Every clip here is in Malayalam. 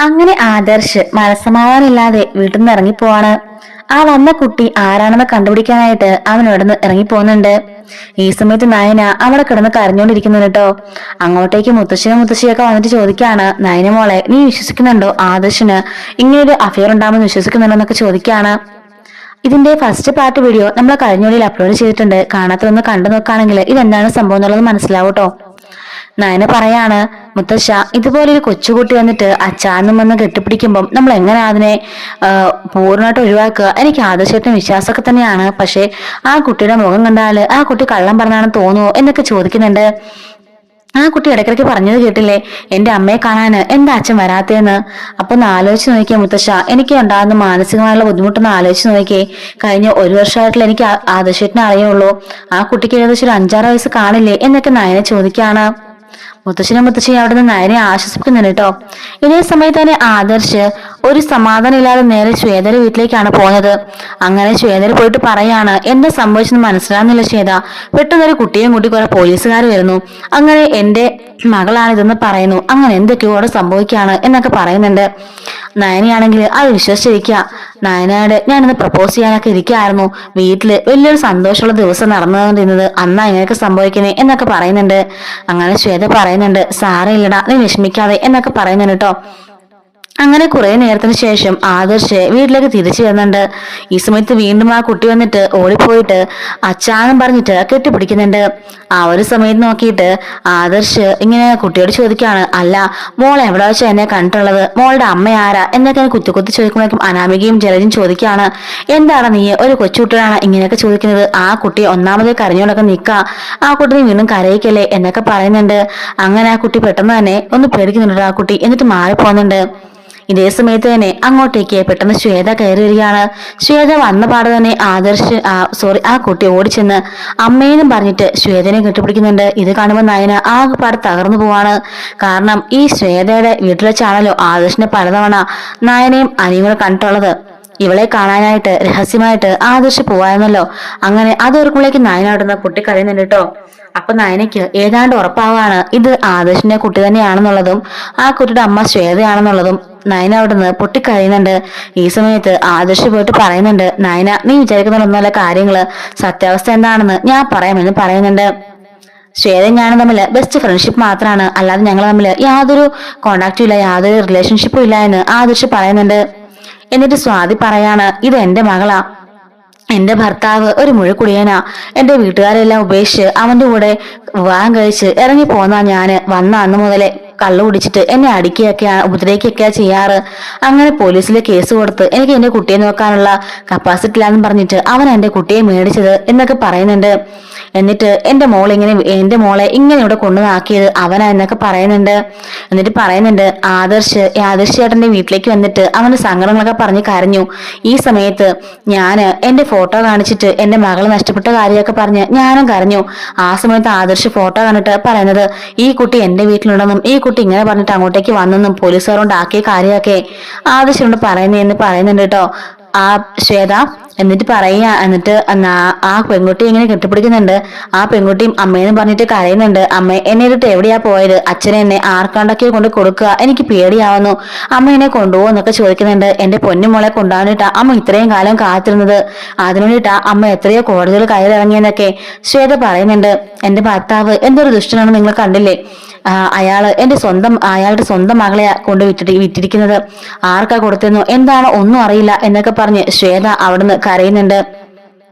അങ്ങനെ ആദർശ് മനസ്സമാധാനമില്ലാതെ വീട്ടിൽ നിന്ന് ഇറങ്ങിപ്പോവാണ്. ആ വന്ന കുട്ടി ആരാണെന്ന് കണ്ടുപിടിക്കാനായിട്ട് അവൻ ഇവിടെ നിന്ന് ഇറങ്ങിപ്പോകുന്നുണ്ട്. ഈ സമയത്ത് നയന അവിടെ കിടന്ന് കരഞ്ഞോണ്ടിരിക്കുന്നു കേട്ടോ. അങ്ങോട്ടേക്ക് മുത്തശ്ശനും മുത്തശ്ശിയൊക്കെ വന്നിട്ട് ചോദിക്കാണ്, നയന മോളെ നീ വിശ്വസിക്കുന്നുണ്ടോ ആദർശിന് ഇങ്ങനൊരു അഫയർ ഉണ്ടാകുമെന്ന് വിശ്വസിക്കുന്നുണ്ടോ എന്നൊക്കെ ചോദിക്കാണ്. ഇതിന്റെ ഫസ്റ്റ് പാർട്ട് വീഡിയോ നമ്മൾ കഴിഞ്ഞോളിൽ അപ്ലോഡ് ചെയ്തിട്ടുണ്ട്. കാണാത്തൊന്ന് കണ്ടു നോക്കുകയാണെങ്കിൽ ഇതെന്താണ് സംഭവം എന്നുള്ളത് മനസ്സിലാവും കേട്ടോ. നയന പറയാണ്, മുത്തശ്ശ ഇതുപോലൊരു കൊച്ചുകുട്ടി വന്നിട്ട് അച്ചാന്നും വന്ന് കെട്ടിപ്പിടിക്കുമ്പം നമ്മൾ എങ്ങനെ അതിനെ പൂർണ്ണമായിട്ട് ഒഴിവാക്കുക? എനിക്ക് ആദർശത്തിന് വിശ്വാസമൊക്കെ തന്നെയാണ്, പക്ഷെ ആ കുട്ടിയുടെ മുഖം കണ്ടാല് ആ കുട്ടി കള്ളം പറഞ്ഞാണെന്ന് തോന്നുവോ എന്നൊക്കെ ചോദിക്കുന്നുണ്ട്. ആ കുട്ടി ഇടയ്ക്കിടയ്ക്ക് പറഞ്ഞത് കേട്ടില്ലേ, എന്റെ അമ്മയെ കാണാന് എന്താ അച്ഛൻ വരാത്തേന്ന്? അപ്പൊ ഒന്ന് ആലോചിച്ച് നോക്കിയേ മുത്തശ്ശ, എനിക്ക് ഉണ്ടാകുന്ന മാനസികമായുള്ള ബുദ്ധിമുട്ടൊന്ന് ആലോചിച്ച് നോക്കിയേ. കഴിഞ്ഞ ഒരു വർഷമായിട്ടുള്ള എനിക്ക് ആദർശത്തിനെ അറിയുള്ളൂ. ആ കുട്ടിക്ക് ഏകദേശം ഒരു 5-6 വയസ്സ് കാണില്ലേ എന്നൊക്കെ നയനെ ചോദിക്കാണ്. മുത്തശ്ശനും മുത്തശ്ശിയും അവിടെ നിന്ന് നയനെ ആശ്വസിപ്പിക്കുന്നുണ്ട് കേട്ടോ. ഇതേ സമയത്ത് തന്നെ ആദർശ് ഒരു സമാധാനം ഇല്ലാതെ നേരെ ശ്വേതയുടെ വീട്ടിലേക്കാണ് പോകുന്നത്. അങ്ങനെ ശ്വേതര് പോയിട്ട് പറയാണ്, എന്താ സംഭവിച്ചെന്ന് മനസ്സിലാകുന്നില്ല ശ്വേത. പെട്ടെന്നൊരു കുട്ടിയും കൂട്ടി കുറെ പോലീസുകാർ വരുന്നു. അങ്ങനെ എന്റെ മകളാണിതെന്ന് പറയുന്നു. അങ്ങനെ എന്തൊക്കെയോ അവിടെ സംഭവിക്കുകയാണ് എന്നൊക്കെ പറയുന്നുണ്ട്. നയനയാണെങ്കിൽ അത് വിശ്വസിച്ചിരിക്കുക. നയനയോട് ഞാനിന്ന് പ്രപ്പോസ് ചെയ്യാനൊക്കെ ഇരിക്കുകയായിരുന്നു. വീട്ടില് വലിയൊരു സന്തോഷമുള്ള ദിവസം നടന്നുകൊണ്ടിരുന്നത് അന്നാ ഇങ്ങനെയൊക്കെ സംഭവിക്കുന്നേ എന്നൊക്കെ പറയുന്നുണ്ട്. അങ്ങനെ ശ്വേത പറയുന്നുണ്ട്, സാരമില്ലടാ നീ വിഷമിക്കാതെ എന്നൊക്കെ പറയുന്നുണ്ട് കേട്ടോ. അങ്ങനെ കുറെ നേരത്തിന് ശേഷം ആദർശ് വീട്ടിലേക്ക് തിരിച്ചു വരുന്നുണ്ട്. ഈ സമയത്ത് വീണ്ടും ആ കുട്ടി വന്നിട്ട് ഓടിപ്പോയിട്ട് അച്ഛാന്നും പറഞ്ഞിട്ട് കെട്ടിപ്പിടിക്കുന്നുണ്ട്. ആ ഒരു സമയത്ത് നോക്കിയിട്ട് ആദർശ് ഇങ്ങനെ കുട്ടിയോട് ചോദിക്കാണ്, അല്ല മോൾ എവിടെ വെച്ചാ എന്നെ കണ്ടിട്ടുള്ളത്? മോളുടെ അമ്മ ആരാ എന്നൊക്കെ കുത്തി കുത്തി ചോദിക്കുമ്പോഴേക്കും അനാമികയും ജലജയും ചോദിക്കാണ്, എന്താണ് നീ ഒരു കൊച്ചുകുട്ടിയാണ് ഇങ്ങനെയൊക്കെ ചോദിക്കുന്നത്? ആ കുട്ടി ഒന്നാമതേ കരഞ്ഞോണ്ടൊക്കെ നിക്ക, ആ കുട്ടി നീ വീണ്ടും കരയിക്കല്ലേ എന്നൊക്കെ പറയുന്നുണ്ട്. അങ്ങനെ ആ കുട്ടി പെട്ടെന്ന് തന്നെ ഒന്ന് പേടിക്കുന്നുണ്ട് ആ കുട്ടി, എന്നിട്ട് മാറിപ്പോകുന്നുണ്ട്. ഇതേ സമയത്ത് തന്നെ അങ്ങോട്ടേക്ക് പെട്ടെന്ന് ശ്വേത കയറി വരികയാണ്. ശ്വേത വന്ന പാടെ തന്നെ ആ കുട്ടി ഓടിച്ചെന്ന് അമ്മയെന്നും പറഞ്ഞിട്ട് ശ്വേതനെ കെട്ടിപ്പിടിക്കുന്നുണ്ട്. ഇത് കാണുമ്പോൾ നയന ആകെപ്പാടെ തകർന്നു പോവാണ്. കാരണം ഈ ശ്വേതയുടെ വീട്ടിൽ വെച്ചാണല്ലോ ആദർശിനെ പലതവണ നയനയും അനിയും കൂടെ കണ്ടിട്ടുള്ളത്. ഇവളെ കാണാനായിട്ട് രഹസ്യമായിട്ട് ആദർശ് പോവായിരുന്നല്ലോ. അങ്ങനെ അതോർക്കുമ്പോഴേക്ക് നയന അവിടുന്ന് പൊട്ടിക്കരയുന്നുണ്ട് കേട്ടോ. അപ്പൊ നയനയ്ക്ക് ഏതാണ്ട് ഉറപ്പാവാണ് ഇത് ആദർശിന്റെ കുട്ടി തന്നെയാണെന്നുള്ളതും ആ കുട്ടിയുടെ അമ്മ ശ്വേതയാണെന്നുള്ളതും. നയന അവിടുന്ന് പൊട്ടിക്കരയുന്നുണ്ട്. ഈ സമയത്ത് ആദർശ് പോയിട്ട് പറയുന്നുണ്ട്, നയന നീ വിചാരിക്കുന്നൊന്നുമല്ല കാര്യങ്ങള്, സത്യാവസ്ഥ എന്താണെന്ന് ഞാൻ പറയാമെന്ന് പറയുന്നുണ്ട്. ശ്വേതയും ഞാനും തമ്മിൽ ബെസ്റ്റ് ഫ്രണ്ട്ഷിപ്പ് മാത്രമാണ്, അല്ലാതെ ഞങ്ങൾ തമ്മിൽ യാതൊരു കോണ്ടാക്റ്റും ഇല്ല, യാതൊരു റിലേഷൻഷിപ്പും ഇല്ല എന്ന് ആദർശ് പറയുന്നുണ്ട്. എന്നിട്ട് സ്വാതി പറയാണ്, ഇത് എന്റെ മകളാ, എന്റെ ഭർത്താവ് ഒരു മുഴുക്കുടിയനാ, എന്റെ വീട്ടുകാരെല്ലാം ഉപേക്ഷിച്ച് അവന്റെ കൂടെ വിവാഹം കഴിച്ച് ഇറങ്ങി പോന്നാ ഞാന്. വന്ന അന്ന് മുതലേ കള്ളു കുടിച്ചിട്ട് എന്നെ അടിക്കുകയൊക്കെയാണ്, ഉപദ്രവിക്കുകയൊക്കെയാ ചെയ്യാറ്. അങ്ങനെ പോലീസിൽ കേസ് കൊടുത്ത് എനിക്ക് എന്റെ കുട്ടിയെ നോക്കാനുള്ള കപ്പാസിറ്റി ഇല്ലാന്ന് പറഞ്ഞിട്ട് അവൻ എന്റെ കുട്ടിയെ മേടിച്ചത് എന്നൊക്കെ പറയുന്നുണ്ട്. എന്നിട്ട് എന്റെ മോളെ ഇങ്ങനെ ഇവിടെ കൊണ്ടുവന്നാക്കിയത് അവനാ എന്നൊക്കെ പറയുന്നുണ്ട്. എന്നിട്ട് പറയുന്നുണ്ട്, ആദർശ് ചേട്ടന്റെ വീട്ടിലേക്ക് വന്നിട്ട് അവന്റെ സങ്കടങ്ങളൊക്കെ പറഞ്ഞ് കരഞ്ഞു. ഈ സമയത്ത് ഞാന് എന്റെ ഫോട്ടോ കാണിച്ചിട്ട് എന്റെ മകള് നഷ്ടപ്പെട്ട കാര്യമൊക്കെ പറഞ്ഞ് ഞാനും കരഞ്ഞു. ആ സമയത്ത് ആദർശ് ഫോട്ടോ കണ്ടിട്ട് പറയുന്നത്, ഈ കുട്ടി എന്റെ വീട്ടിലുണ്ടെന്നും ഈ കുട്ടി ഇങ്ങനെ പറഞ്ഞിട്ട് അങ്ങോട്ടേക്ക് വന്നെന്നും പോലീസുകാരോണ്ട് ആക്കിയ കാര്യമൊക്കെ ആദർശിനോട് പറയുന്നതെന്ന് പറയുന്നുണ്ട് കേട്ടോ ആ ശ്വേത. എന്നിട്ട് എന്നിട്ട് ആ പെൺകുട്ടി ഇങ്ങനെ കെട്ടിപ്പിടിക്കുന്നുണ്ട്. ആ പെൺകുട്ടിയും അമ്മയെന്ന് പറഞ്ഞിട്ട് കരയുന്നുണ്ട്. അമ്മ എന്നെ ഇട്ടിട്ട് എവിടെയാ പോയത്? അച്ഛനെ എന്നെ ആർക്കാണ്ടൊക്കെ കൊണ്ട് കൊടുക്കുക, എനിക്ക് പേടിയാവുന്നു, അമ്മ എന്നെ കൊണ്ടുപോകും എന്നൊക്കെ ചോദിക്കുന്നുണ്ട്. എന്റെ പൊന്നുമോളെ കൊണ്ടുപോകാനിട്ടാ അമ്മ ഇത്രയും കാലം കാത്തിരുന്നത്, അതിനുവേണ്ടിട്ടാ അമ്മ എത്രയോ കോടതികൾ കയറിറങ്ങിയെന്നൊക്കെ ശ്വേത പറയുന്നുണ്ട്. എന്റെ ഭർത്താവ് എന്തൊരു ദുഷ്ടനാണ് നിങ്ങൾ കണ്ടില്ലേ? അയാളുടെ സ്വന്തം മകളെ കൊണ്ട് വിറ്റിരിക്കുന്നത്, ആർക്കാ കൊടുത്തെന്നോ എന്താണോ ഒന്നും അറിയില്ല എന്നൊക്കെ പറഞ്ഞ് ശ്വേത അവിടുന്ന് കരയുന്നുണ്ട്.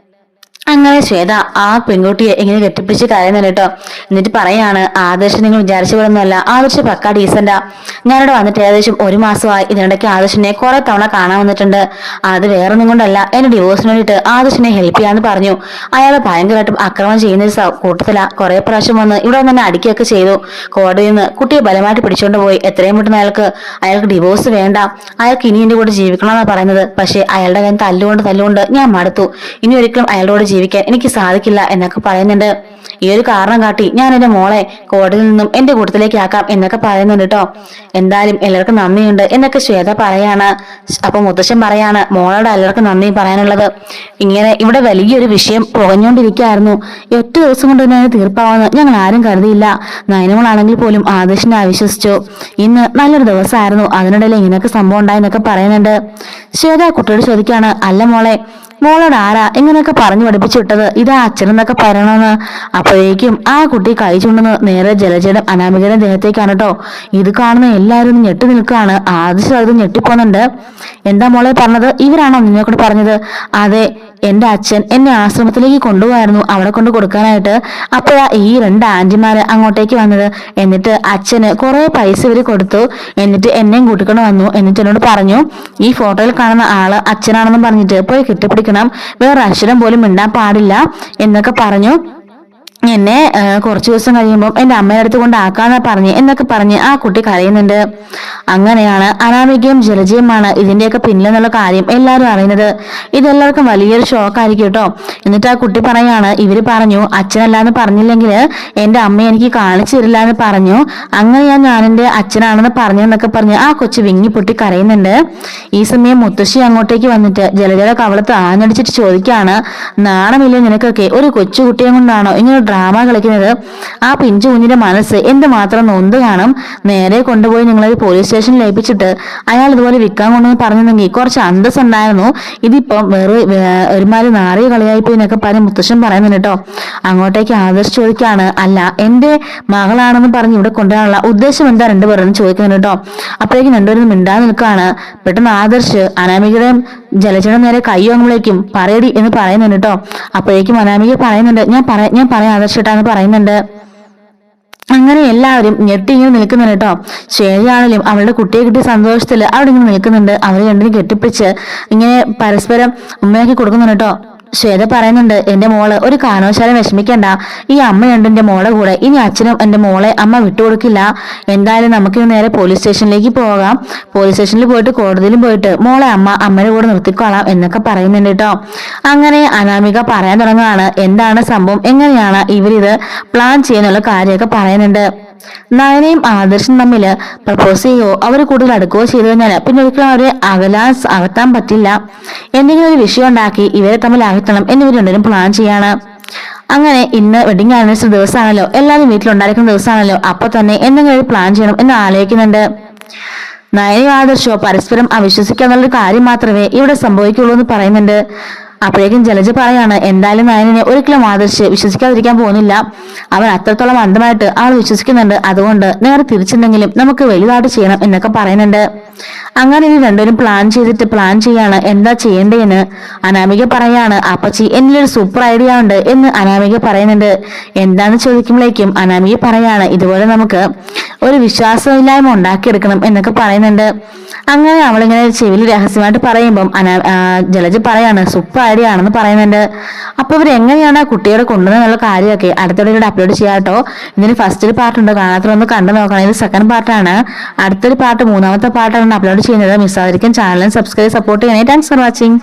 അങ്ങനെ ശ്വേത ആ പെൺകുട്ടിയെ ഇങ്ങനെ കെട്ടിപ്പിടിച്ച് കരയുന്നുണ്ട് കേട്ടോ. എന്നിട്ട് പറയാണ്, ആദർശ് നിങ്ങൾ വിചാരിച്ച പോലൊന്നുമല്ല, ആദർശ് പക്കാ ഡീസന്റാ. ഞാനിവിടെ വന്നിട്ട് ഏകദേശം 1 മാസമായി. ഇതിനിടയ്ക്ക് ആദർശിനെ കുറെ തവണ കാണാൻ വന്നിട്ടുണ്ട്. അത് വേറൊന്നും കൊണ്ടല്ല, എന്റെ ഡിവോഴ്സിന് വേണ്ടിയിട്ട് ആദർശിനെ ഹെൽപ്പ് ചെയ്യാന്ന് പറഞ്ഞു. അയാൾ ഭയങ്കരമായിട്ടും ആക്രമണം ചെയ്യുന്ന കൂട്ടത്തില. കുറെ പ്രാവശ്യം വന്ന് ഇവിടെ തന്നെ അടിക്കുകയൊക്കെ ചെയ്തു. കോടതിയിൽ നിന്ന് കുട്ടിയെ ബലമായിട്ട് പിടിച്ചോണ്ട് പോയി. എത്രയും പെട്ടെന്ന് അയാൾക്ക് ഡിവോഴ്സ് വേണ്ട, അയാൾക്ക് ഇനി എന്റെ കൂടെ ജീവിക്കണമെന്നാണ് പറയുന്നത്. പക്ഷെ അയാളുടെ കയ്യിൽ തല്ലുകൊണ്ട് ഞാൻ മടുത്തു. ഇനി ഒരിക്കലും അയാളുടെ കൂടെ ജീവിക്കാൻ എനിക്ക് സാധിക്കില്ല എന്നൊക്കെ പറയുന്നുണ്ട്. ഈ ഒരു കാരണം കാട്ടി ഞാൻ എന്റെ മോളെ കോടതിയിൽ നിന്നും എന്റെ കൂട്ടത്തിലേക്ക് ആക്കാം എന്നൊക്കെ പറയുന്നുണ്ട് കേട്ടോ. എന്തായാലും എല്ലാവർക്കും നന്ദിയുണ്ട് എന്നൊക്കെ ശ്വേത പറയാണ്. അപ്പൊ മുത്തശ്ശൻ പറയാണ് മോളോട് എല്ലാവർക്കും നന്ദി പറയാനുള്ളത്. ഇങ്ങനെ ഇവിടെ വലിയൊരു വിഷയം പുകഞ്ഞുകൊണ്ടിരിക്കുകയായിരുന്നു. 8 ദിവസം കൊണ്ട് തന്നെ തീർപ്പാവുമെന്ന് ഞങ്ങൾ ആരും കരുതിയില്ല. നയനമോളാണെങ്കിൽ പോലും ആദർശിനെ അവിശ്വസിച്ചു. ഇന്ന് നല്ലൊരു ദിവസമായിരുന്നു, അതിനിടയിൽ ഇങ്ങനെയൊക്കെ സംഭവം ഉണ്ടായെന്നൊക്കെ പറയുന്നുണ്ട്. ശ്വേത കുട്ടിയോട് ചോദിക്കാണ്, അല്ല മോളോട് ആരാ ഇങ്ങനെയൊക്കെ പറഞ്ഞു പഠിപ്പിച്ചു വിട്ടത്? ഇതാ അച്ഛനെന്നൊക്കെ പറയണമെന്ന്. അപ്പോഴേക്കും ആ കുട്ടി കൈ ചൂണ്ടുന്നത് നേരെ ജലജയുടെ അനാമികയുടെ ദേഹത്തേക്കാണ് കേട്ടോ. ഇത് കാണുന്ന എല്ലാവരും ഞെട്ടി നിൽക്കുകയാണ്. ആദർശം അത് ഞെട്ടിപ്പോന്നുണ്ട്. എന്താ മോളെ പറഞ്ഞത്? ഇവരാണോ നിന്നെ കൂടെ പറഞ്ഞത്? അതെ, എന്റെ അച്ഛൻ എന്നെ ആശ്രമത്തിലേക്ക് കൊണ്ടുപോയായിരുന്നു അവിടെ കൊണ്ട് കൊടുക്കാനായിട്ട്. അപ്പോഴാ ഈ 2 ആന്റിമാര് അങ്ങോട്ടേക്ക് വന്നത്. എന്നിട്ട് അച്ഛന് കുറെ പൈസ ഇവര് കൊടുത്തു. എന്നിട്ട് എന്നെയും കൂട്ടിക്കൊണ്ട് വന്നു. എന്നിട്ട് എന്നോട് പറഞ്ഞു, ഈ ഫോട്ടോയിൽ കാണുന്ന ആള് അച്ഛനാണെന്ന് പറഞ്ഞിട്ട് പോയി കെട്ടിപ്പിടിക്കണം, വേറെ അക്ഷരം പോലും മിണ്ടാൻ പാടില്ല എന്നൊക്കെ പറഞ്ഞു. എന്നെ കുറച്ചു ദിവസം കഴിയുമ്പോൾ എന്റെ അമ്മയുടെ അടുത്ത് കൊണ്ടാക്കാന്നാ പറഞ്ഞു എന്നൊക്കെ പറഞ്ഞ് ആ കുട്ടി കരയുന്നുണ്ട്. അങ്ങനെയാണ് അനാമികയും ജലജയുമാണ് ഇതിന്റെയൊക്കെ പിന്നിലെന്നുള്ള കാര്യം എല്ലാവരും അറിയുന്നത്. ഇതെല്ലാവർക്കും വലിയൊരു ഷോക്കായിരിക്കും കേട്ടോ. എന്നിട്ട് ആ കുട്ടി പറയാണ്, ഇവര് പറഞ്ഞു അച്ഛനല്ലാന്ന് പറഞ്ഞില്ലെങ്കിൽ എന്റെ അമ്മ എനിക്ക് കാണിച്ചു തരില്ല എന്ന് പറഞ്ഞു. അങ്ങനെയാ ഞാൻ എന്റെ അച്ഛനാണെന്ന് പറഞ്ഞെന്നൊക്കെ പറഞ്ഞ് ആ കൊച്ചു വിങ്ങി പൊട്ടി കരയുന്നുണ്ട്. ഈ സമയം മുത്തശ്ശി അങ്ങോട്ടേക്ക് വന്നിട്ട് ജലജയുടെ കവളത്ത് ആഞ്ഞടിച്ചിട്ട് ചോദിക്കാണ്, നാണമില്ലേ നിനക്കൊക്കെ? ഒരു കൊച്ചു കുട്ടിയെ കൊണ്ടാണോ ഇങ്ങനെ ഡ്രാമ കളിക്കുന്നത്? ആ പിഞ്ചു കുഞ്ഞിന്റെ മനസ്സ് എന്തുമാത്രം നൊന്ത് കാണും. നേരെ കൊണ്ടുപോയി നിങ്ങളൊരു പോലീസ് സ്റ്റേഷനിൽ ഏൽപ്പിച്ചിട്ട് അയാൾ ഇതുപോലെ വിൽക്കാൻ കൊണ്ടുവന്ന് പറഞ്ഞെങ്കിൽ കുറച്ച് അന്തസ് ഉണ്ടായിരുന്നു. ഇതിപ്പം വേറെ ഒരുമാതിരി നാറിയ കളിയായിപ്പോയി എന്നൊക്കെ പറഞ്ഞ് മുത്തശ്ശൻ പറയുന്നുണ്ട് കേട്ടോ. അങ്ങോട്ടേക്ക് ആദർശ് ചോദിക്കാണ്, അല്ല എന്റെ മകളാണെന്ന് പറഞ്ഞ് ഇവിടെ കൊണ്ടുവരാനുള്ള ഉദ്ദേശം എന്താ രണ്ടുപേരും ചോദിക്കുന്നുണ്ട് കേട്ടോ. അപ്പോഴേക്കും രണ്ടുപേരും മിണ്ടാതെ നിൽക്കുകയാണ്. പെട്ടെന്ന് ആദർശ് അനാമികയുടെയും ജലജയുടെ നേരെ കൈ വാങ്ങുമ്പോഴേക്കും പറയടി എന്ന് പറയുന്നുണ്ട് കേട്ടോ. അപ്പോഴേക്കും അനാമിക പറയുന്നുണ്ട്, ഞാൻ പറയാം ആദർശിട്ടാന്ന് പറയുന്നുണ്ട്. അങ്ങനെ എല്ലാവരും ഞെട്ടി ഇങ്ങനെ നിൽക്കുന്നുണ്ട് കേട്ടോ. ശ്വേതയാണെങ്കിലും അവളുടെ കുട്ടിയെ കിട്ടിയ സന്തോഷത്തില് അവിടെ ഇങ്ങനെ നിൽക്കുന്നുണ്ട്. അവര് രണ്ടിനും കെട്ടിപ്പിടിച്ച് ഇങ്ങനെ പരസ്പരം ഉമ്മയാക്കി കൊടുക്കുന്നുണ്ട് കേട്ടോ. ശ്വേത പറയുന്നുണ്ട്, എന്റെ മോള് ഒരു കാരണവശാലും വിഷമിക്കണ്ട, ഈ അമ്മയുണ്ട് എന്റെ മോളെ കൂടെ. ഇനി അച്ഛനും എന്റെ മോളെ അമ്മ വിട്ടുകൊടുക്കില്ല. എന്തായാലും നമുക്ക് നേരെ പോലീസ് സ്റ്റേഷനിലേക്ക് പോകാം. പോലീസ് സ്റ്റേഷനിൽ പോയിട്ട് കോടതിയിലും പോയിട്ട് മോളെ അമ്മയുടെ കൂടെ നിർത്തിക്കോളാം എന്നൊക്കെ പറയുന്നുണ്ട് കേട്ടോ. അങ്ങനെ അനാമിക പറയാൻ തുടങ്ങുകയാണ് എന്താണ് സംഭവം, എങ്ങനെയാണ് ഇവരിത് പ്ലാൻ ചെയ്യുന്നുള്ള കാര്യമൊക്കെ പറയുന്നുണ്ട്. നയനയും ആദർശം തമ്മില് പ്രപ്പോസ് ചെയ്യുകയോ അവർ കൂടുതൽ അടുക്കുകയോ ചെയ്തു കഴിഞ്ഞാൽ പിന്നെ ഒരിക്കലും അവരെ അകത്താൻ പറ്റില്ല. എന്തെങ്കിലും ഒരു വിഷയം ഉണ്ടാക്കി ഇവരെ തമ്മിൽ അകറ്റണം എന്നിവർ രണ്ടുപേരും പ്ലാൻ ചെയ്യാണ്. അങ്ങനെ ഇന്ന് വെഡിങ് ആനിവേഴ്സറി ദിവസമാണല്ലോ, എല്ലാവരും വീട്ടിലുണ്ടായിരിക്കുന്ന ദിവസമാണല്ലോ. അപ്പൊ തന്നെ എന്തെങ്കിലും ഒരു പ്ലാൻ ചെയ്യണം എന്ന് ആലോചിക്കുന്നുണ്ട്. നയനയും ആദർശോ പരസ്പരം അവിശ്വസിക്കാന്നുള്ളൊരു കാര്യം മാത്രമേ ഇവിടെ സംഭവിക്കുള്ളൂ എന്ന് പറയുന്നുണ്ട്. അപ്പോഴേക്കും ജലജ പറയാണ്, എന്തായാലും നയനെ ഒരിക്കലും ആദർശ് വിശ്വസിക്കാതിരിക്കാൻ പോകുന്നില്ല. അവൻ അത്രത്തോളം അന്ധമായിട്ട് ആൾ വിശ്വസിക്കുന്നുണ്ട്. അതുകൊണ്ട് നേരെ തിരിച്ചിട്ടുണ്ടെങ്കിലും നമുക്ക് വലുതായിട്ട് ചെയ്യണം എന്നൊക്കെ പറയുന്നുണ്ട്. അങ്ങനെ ഇനി രണ്ടുപേരും പ്ലാൻ ചെയ്യാണ് എന്താ ചെയ്യേണ്ടതെന്ന്. അനാമിക പറയാണ്, അപ്പച്ചി എന്നിലൊരു സൂപ്പർ ഐഡിയ ഉണ്ട് എന്ന് അനാമിക പറയുന്നുണ്ട്. എന്താന്ന് ചോദിക്കുമ്പോഴേക്കും അനാമിക പറയാണ്, ഇതുപോലെ നമുക്ക് ഒരു വിശ്വാസമില്ലായ്മ ഉണ്ടാക്കിയെടുക്കണം എന്നൊക്കെ പറയുന്നുണ്ട്. അങ്ങനെ അവളിങ്ങനെ ചെവിയിൽ രഹസ്യമായിട്ട് പറയുമ്പം ജലജ പറയാണ് സൂപ്പർ ഐഡിയ ആണെന്ന് പറയുന്നുണ്ട്. അപ്പൊ ഇവർ എങ്ങനെയാണ് ആ കുട്ടികളെ കൊണ്ടുവന്നുള്ള കാര്യമൊക്കെ അടുത്തൊരു അപ്ലോഡ് ചെയ്യാട്ടോ. ഇതിന് ഫസ്റ്റ് പാർട്ടുണ്ട്, കാണാത്തൊന്ന് കണ്ടു നോക്കണം. ഇത് സെക്കൻഡ് പാർട്ടാണ്. അടുത്തൊരു പാർട്ട് 3ാമത്തെ പാർട്ടാണ് അപ്ലോഡ് ചെയ്യുന്നത്. മിസ്സാതിരിക്കും. ചാനൽ സബ്സ്ക്രൈബ് സപ്പോർട്ട് ചെയ്യണേ. Thanks for watching.